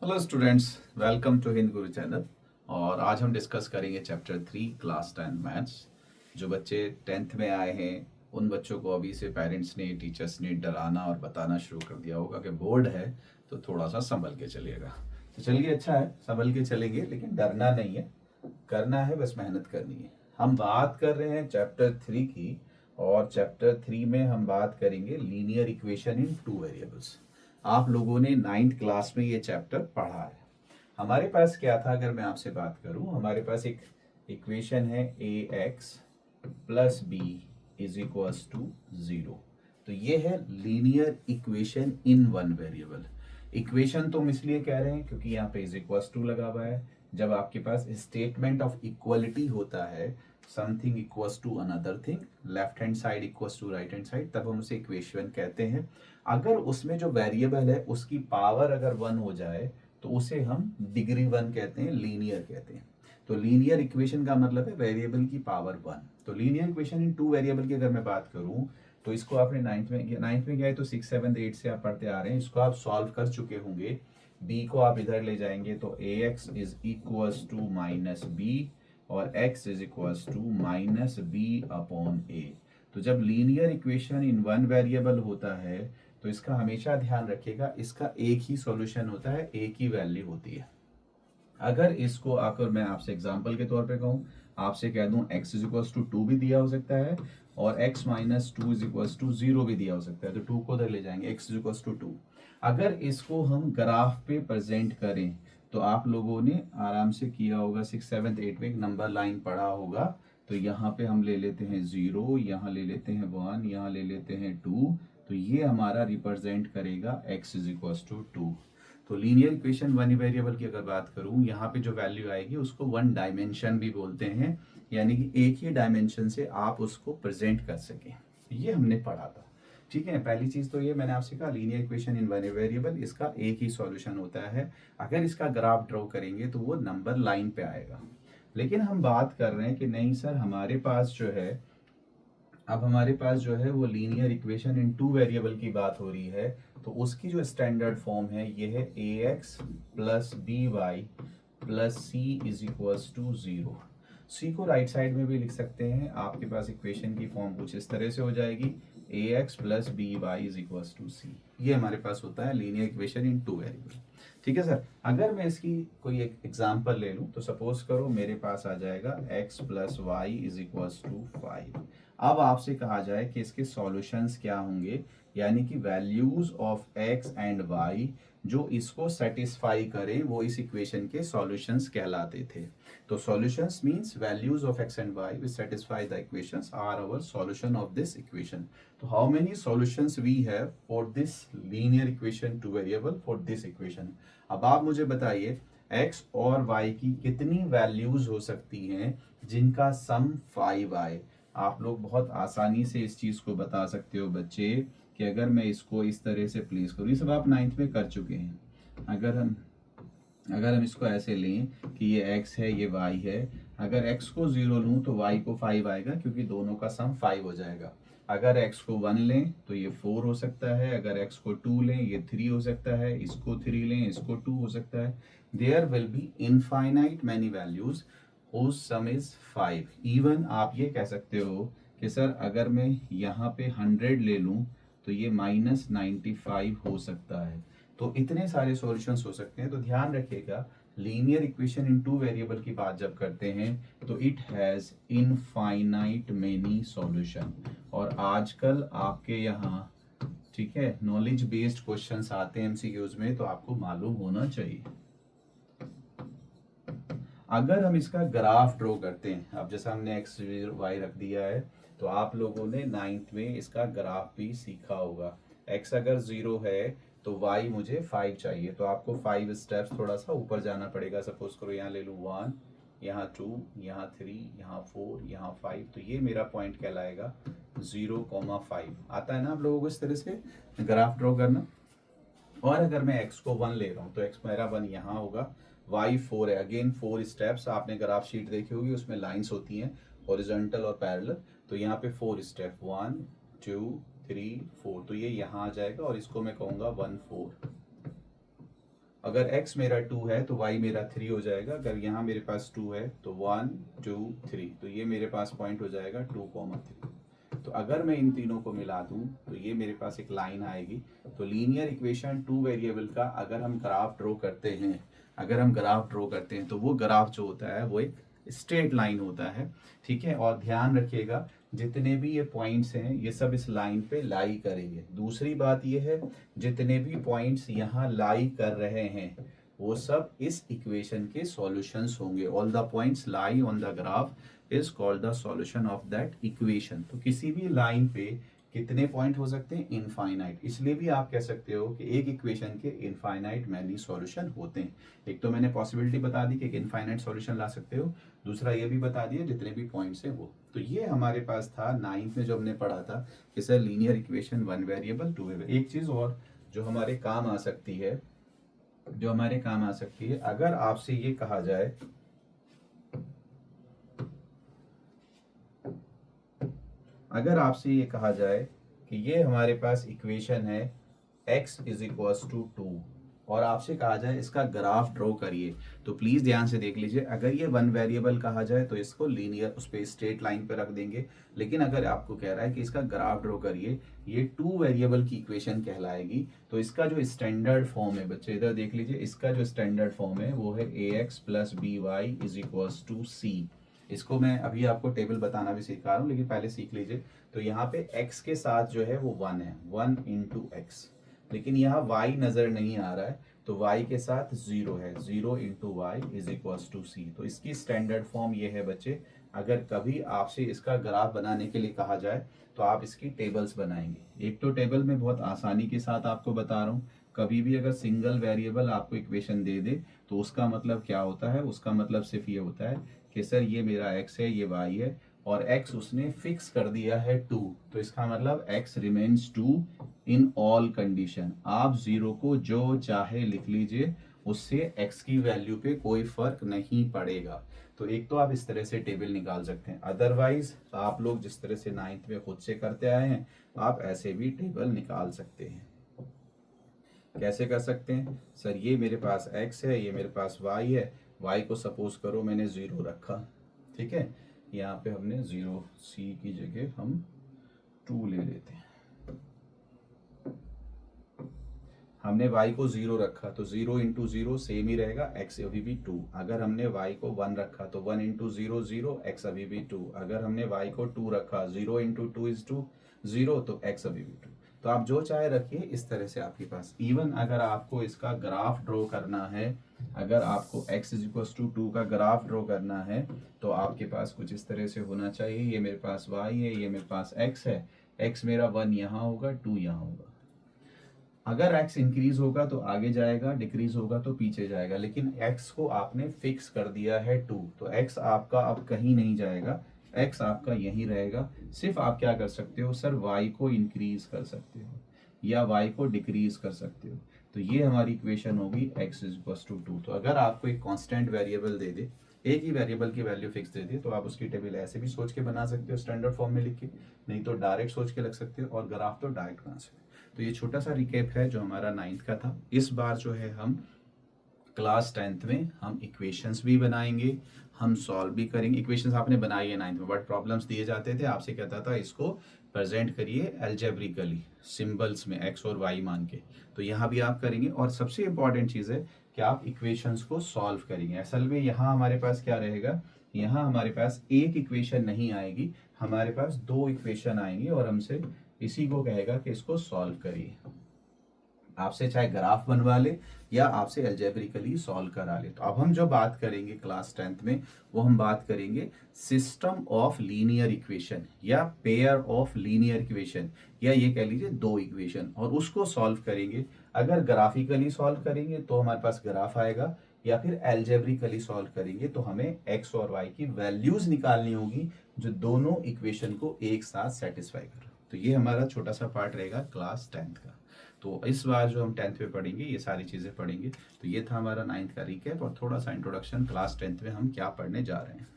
Hello students, welcome to Hind Guru channel. और आज हम डिस्कस करेंगे चैप्टर 3 क्लास 10 मैथ्स। जो बच्चे 10th में आए हैं उन बच्चों को अभी से पेरेंट्स ने टीचर्स ने डराना और बताना शुरू कर दिया होगा कि बोर्ड है तो थोड़ा सा संभल के चलिएगा। तो चलिए, अच्छा है, संभल के चलेंगे, लेकिन डरना नहीं है, करना है, बस मेहनत करनी है। हम बात कर रहे हैं चैप्टर 3 की, और चैप्टर 3 में हम बात करेंगे linear equation in two variables. आप लोगों ने 9th क्लास में ये चैप्टर पढ़ा है। हमारे पास क्या था, अगर मैं आपसे बात करूं, हमारे पास एक इक्वेशन है ए x plus b is equals to 0। तो ये है linear equation in one variable. Equation तो हम इसलिए कह रहे हैं क्योंकि यहाँ पे इज इक्वल्स टू लगा हुआ है। जब आपके पास स्टेटमेंट ऑफ इक्वलिटी होता है, something equals to another thing, left hand side equals to right hand side, तब हम उसे इक्वेशन कहते हैं। अगर उसमें जो वेरिएबल है उसकी पावर अगर 1 हो जाए तो उसे हम डिग्री 1 कहते हैं, लीनियर कहते हैं। तो लीनियर इक्वेशन का मतलब है वेरिएबल की पावर 1। तो linear equation in two variable की अगर मैं बात करूं तो इसको आपने नाइन्थ में क्या है, तो 6, 7, 8 से आप पढ़ते आ रहे हैं, इसको आप सॉल्व कर चुके होंगे। बी को आप इधर ले जाएंगे तो a x is equals to minus b और x is equals to minus b upon a. तो जब linear equation in one variable होता है तो इसका हमेशा ध्यान रखिएगा, इसका एक ही सॉल्यूशन होता है, एक ही वैल्यू होती है। अगर इसको आकर मैं आपसे एग्जांपल के तौर पे कहूं, आपसे कह दूं x इज इक्वल्स टू 2 भी दिया हो सकता है और x minus 2 is equals to 0 भी दिया हो सकता है, तो 2 को उधर ले जाएंगे, x इज इक्वल्स टू 2। अगर इसको हम ग्राफ पे प्रेजेंट करें तो आप लोगों ने आराम से किया होगा, 6, 7, 8 में एक नंबर लाइन पढ़ा होगा। तो यहाँ पे हम ले लेते हैं 0, यहाँ ले लेते हैं 1, यहाँ ले लेते हैं 2। तो ये हमारा रिप्रेजेंट करेगा x इज इक्वल्स टू 2। तो लीनियर इक्वेशन वन वेरिएबल की अगर बात करूं, यहाँ पे जो वैल्यू आएगी उसको वन डायमेंशन भी बोलते हैं, यानी कि एक ही डायमेंशन से आप उसको प्रेजेंट कर सकें। ये हमने पढ़ा था, ठीक है। पहली चीज तो ये मैंने आपसे कहा, linear equation in one variable, इसका एक ही सॉल्यूशन होता है। अगर इसका ग्राफ ड्रॉ करेंगे तो वो नंबर लाइन पे आएगा। लेकिन हम बात कर रहे हैं कि नहीं सर, हमारे पास जो है, अब हमारे पास जो है वो linear equation in two variable की बात हो रही है। तो उसकी जो स्टैंडर्ड फॉर्म है ये है ए x plus B Y plus C is equals to 0। C को राइट साइड में भी लिख सकते हैं, आपके पास इक्वेशन की फॉर्म कुछ इस तरह से हो जाएगी, a x plus B y is equals to c. ये हमारे पास होता है linear equation in two variable, ठीक है सर। अगर मैं इसकी कोई एक एग्जांपल ले लूं तो सपोज करो मेरे पास आ जाएगा x plus y is equals to 5। अब आपसे कहा जाए कि इसके सॉल्यूशंस क्या होंगे, यानी कि values of x and y जो इसको सेटिस्फाई करें वो इस इक्वेशन के सॉल्यूशंस कहलाते थे। तो solutions means values of x and y which satisfy the equations are our solution of this equation. तो how many solutions we have for this linear equation to variable for this equation? अब आप मुझे बताइए x और y की कितनी values हो सकती हैं जिनका सम 5 आए। आप लोग बहुत आसानी से इस चीज को बता सकते हो बच्चे कि अगर मैं इसको इस तरह से प्लेस करूँ, ये सब आप 9th में कर चुके हैं। अगर हम इसको ऐसे लें कि ये x है ये y है, अगर x को 0 लूं तो y को 5 आएगा क्योंकि दोनों का सम 5 हो जाएगा। अगर x को 1 लें तो ये 4 हो सकता है, अगर x को 2 लें ये 3 हो सकता है, इसको 3 लें इसको 2 हो सकता है। There will be infinite many values whose sum is 5। Even आप ये कह सकते हो कि सर अगर मैं यहाँ पे 100 ले लूं तो ये -95 हो सकता है। तो इतने सारे सॉल्यूशंस हो सकते हैं। तो ध्यान रखिएगा, linear equation in two variable की बात जब करते हैं तो it has infinite many solution. और आजकल आपके यहाँ, ठीक है, नॉलेज बेस्ड क्वेश्चंस आते हैं एमसीक्यूज में, तो आपको मालूम होना चाहिए। अगर हम इसका ग्राफ ड्रॉ करते हैं, अब जैसा हमने एक्स वाई रख दिया है, तो आप लोगों ने 9th में इसका ग्राफ भी सीखा होगा। x अगर 0 है तो y मुझे 5 चाहिए, तो आपको 5 स्टेप्स थोड़ा सा ऊपर जाना पड़ेगा। सपोज करो यहाँ ले लूँ 1, यहाँ 2, यहाँ 3, यहाँ 4, यहाँ 5, तो ये मेरा पॉइंट कहलाएगा 0,5। आता है ना आप लोगों को इस तरह से ग्राफ ड्रॉ करना। और अगर मैं x को 1 ले रहा हूँ तो x मेरा 1 यहाँ होगा, y 4 है, अगेन 4 स्टेप्स। आपने ग्राफ शीट देखी होगी, उसमें लाइंस होती हैं हॉरिजॉन्टल और पैरेलल, तो यहाँ पे 4 स्टेप, 1 2 3 4, तो ये यहाँ आ जाएगा और इसको मैं कहूँगा 1 4। अगर x मेरा 2 है तो y मेरा 3 हो जाएगा। अगर यहाँ मेरे पास 2 है तो 1 2 3, तो ये मेरे पास पॉइंट हो जाएगा 2,3। तो अगर मैं इन तीनों को मिला दूं तो ये मेरे पास एक लाइन आएगी। तो लीनियर इक्वेशन टू वेरिएबल का अगर हम ग्राफ ड्रॉ करते हैं, तो वो ग्राफ जो होता है वो एक स्ट्रेट लाइन होता है, ठीक है। और ध्यान रखिएगा जितने भी ये पॉइंट्स हैं ये सब इस लाइन पे लाई करेंगे। दूसरी बात ये है, जितने भी पॉइंट्स यहाँ लाई कर रहे हैं वो सब इस इक्वेशन के सॉल्यूशंस होंगे। All the points lie on the graph is called the solution of that equation. तो किसी भी लाइन पे कितने पॉइंट हो सकते हैं? इनफाइनाइट। इसलिए भी आप कह सकते हो कि एक इक्वेशन के इनफाइनाइट मैनी सॉल्यूशन होते हैं। एक तो मैंने पॉसिबिलिटी बता दी कि एक इनफाइनाइट सॉल्यूशन ला सकते हो, दूसरा ये भी बता दिया जितने भी पॉइंट्स हैं वो। तो ये हमारे पास था 9th में जो हमने पढ़ा था कि sir linear equation one variable two variable. एक चीज और जो हमारे काम आ सकती है, अगर आपसे ये कहा जाए, कि ये हमारे पास इक्वेशन है x इज इक्वल्स टू 2 और आपसे कहा जाए इसका ग्राफ ड्रॉ करिए, तो प्लीज ध्यान से देख लीजिए। अगर ये वन वेरिएबल कहा जाए तो इसको लीनियर उस पे स्ट्रेट लाइन पे रख देंगे। लेकिन अगर आपको कह रहा है कि इसका ग्राफ ड्रॉ करिए, ये टू वेरिएबल की इक्वेशन कहलाएगी। तो इसका जो स्टैंडर्ड फॉर्म है बच्चे इधर देख लीजिए, इसका जो स्टैंडर्ड फॉर्म है वो है ax plus B y is equals to c. इसको मैं अभी आपको टेबल बताना भी सिखा रहा हूँ, लेकिन पहले सीख लीजिए। तो यहाँ पे x के साथ जो है वो 1 है, 1 इंटू एक्स। लेकिन यहाँ y नज़र नहीं आ रहा है, तो y के साथ 0 है, 0 into y is equals to c. तो इसकी स्टैंडर्ड फॉर्म ये है बच्चे। अगर कभी आपसे इसका ग्राफ बनाने के लिए कहा जाए तो आप इसकी टेबल्स बनाएंगे। एक तो टेबल में बहुत आसानी के साथ आपको बता रहा हूँ, कभी भी अगर सिंगल वेरिएबल आपको इक्वेशन दे दे तो उसका मतलब क्या होता है? उसका मतलब सिर्फ ये होता है कि सर ये मेरा x है, ये y है, और x उसने फिक्स कर दिया है 2। तो इसका मतलब x remains 2 in all condition. आप 0 को जो चाहे लिख लीजिए, उससे x की वैल्यू पे कोई फर्क नहीं पड़ेगा। तो एक तो आप इस तरह से टेबल निकाल सकते हैं, अदरवाइज आप लोग जिस तरह से 9th में खुद से करते आए हैं आप ऐसे भी टेबल निकाल सकते हैं। कैसे कर सकते हैं? सर ये मेरे पास x है, ये मेरे पास y है। y को सपोज करो मैंने 0 रखा, ठीक है। यहाँ पे हमने 0 c की जगह हम 2 ले लेते हैं। हमने y को 0 रखा तो 0 इंटू 0 सेम ही रहेगा, x अभी भी 2। अगर हमने y को 1 रखा तो 1 इंटू 0 0, x अभी भी 2। अगर हमने y को 2 रखा, 0 इंटू 2 इज 2, 0, तो x अभी भी 2। तो आप जो चाहे रखिए, इस तरह से आपके पास। इवन अगर आपको इसका ग्राफ ड्रॉ करना है, अगर आपको x इज इक्वल टू 2 का ग्राफ ड्रॉ करना है तो आपके पास कुछ इस तरह से होना चाहिए। ये मेरे पास y है, ये मेरे पास x है। x मेरा 1 यहाँ होगा, 2 यहाँ होगा। अगर x इंक्रीज होगा तो आगे जाएगा, डिक्रीज होगा तो पीछे जाएगा, लेकिन x को आपने फिक्स कर दिया है 2, तो x आपका अब कहीं नहीं जाएगा, x आपका यहीं रहेगा। सिर्फ आप क्या कर सकते हो सर, y को इंक्रीज कर सकते हो या y को डिक्रीज कर सकते हो। तो ये हमारी इक्वेशन होगी x इज इक्वल टू 2। तो अगर आपको एक कांस्टेंट वेरिएबल दे दे, एक ही वेरिएबल की वैल्यू फिक्स दे दे, तो आप उसकी टेबल ऐसे भी सोच के बना सकते हो स्टैंडर्ड फॉर्म में लिख के, नहीं तो डायरेक्ट सोच के लग सकते हो, और ग्राफ तो डायरेक्ट बना सकते हो। तो ये छोटा सा रिकेप है जो हमारा 9th का था। इस बार जो है हम क्लास 10th में हम इक्वेशंस भी बनाएंगे, हम सॉल्व भी करेंगे। इक्वेशंस आपने बनाई है 9th में, बट प्रॉब्लम्स दिए जाते थे, आपसे कहता था इसको प्रेजेंट करिए एल्जेब्रिकली सिंबल्स में x और y मान के। तो यहाँ भी आप करेंगे, और सबसे इंपॉर्टेंट चीज़ है कि आप इक्वेशंस को सॉल्व करेंगे। असल में यहाँ हमारे पास क्या रहेगा, यहाँ हमारे पास एक इक्वेशन नहीं आएगी, हमारे पास 2 इक्वेशन आएंगी, और हमसे इसी को कहेगा कि इसको सॉल्व करिए। आपसे चाहे ग्राफ बनवा ले या आपसे एल्जेब्रिकली सॉल्व करा ले। तो अब हम जो बात करेंगे क्लास 10th में, वो हम बात करेंगे सिस्टम ऑफ लीनियर इक्वेशन या पेयर ऑफ लीनियर इक्वेशन, या ये कह लीजिए 2 इक्वेशन, और उसको सॉल्व करेंगे। अगर ग्राफिकली सॉल्व करेंगे तो हमारे पास ग्राफ आएगा, या फिर एल्जेब्रिकली सॉल्व करेंगे तो हमें x और y की वैल्यूज निकालनी होगी जो दोनों इक्वेशन को एक साथ सेटिस्फाई कर। तो ये हमारा छोटा सा पार्ट रहेगा क्लास 10th का। तो इस बार जो हम 10th में पढ़ेंगे ये सारी चीज़ें पढ़ेंगे। तो ये था हमारा 9th का रिकैप और थोड़ा सा इंट्रोडक्शन क्लास 10th में हम क्या पढ़ने जा रहे हैं।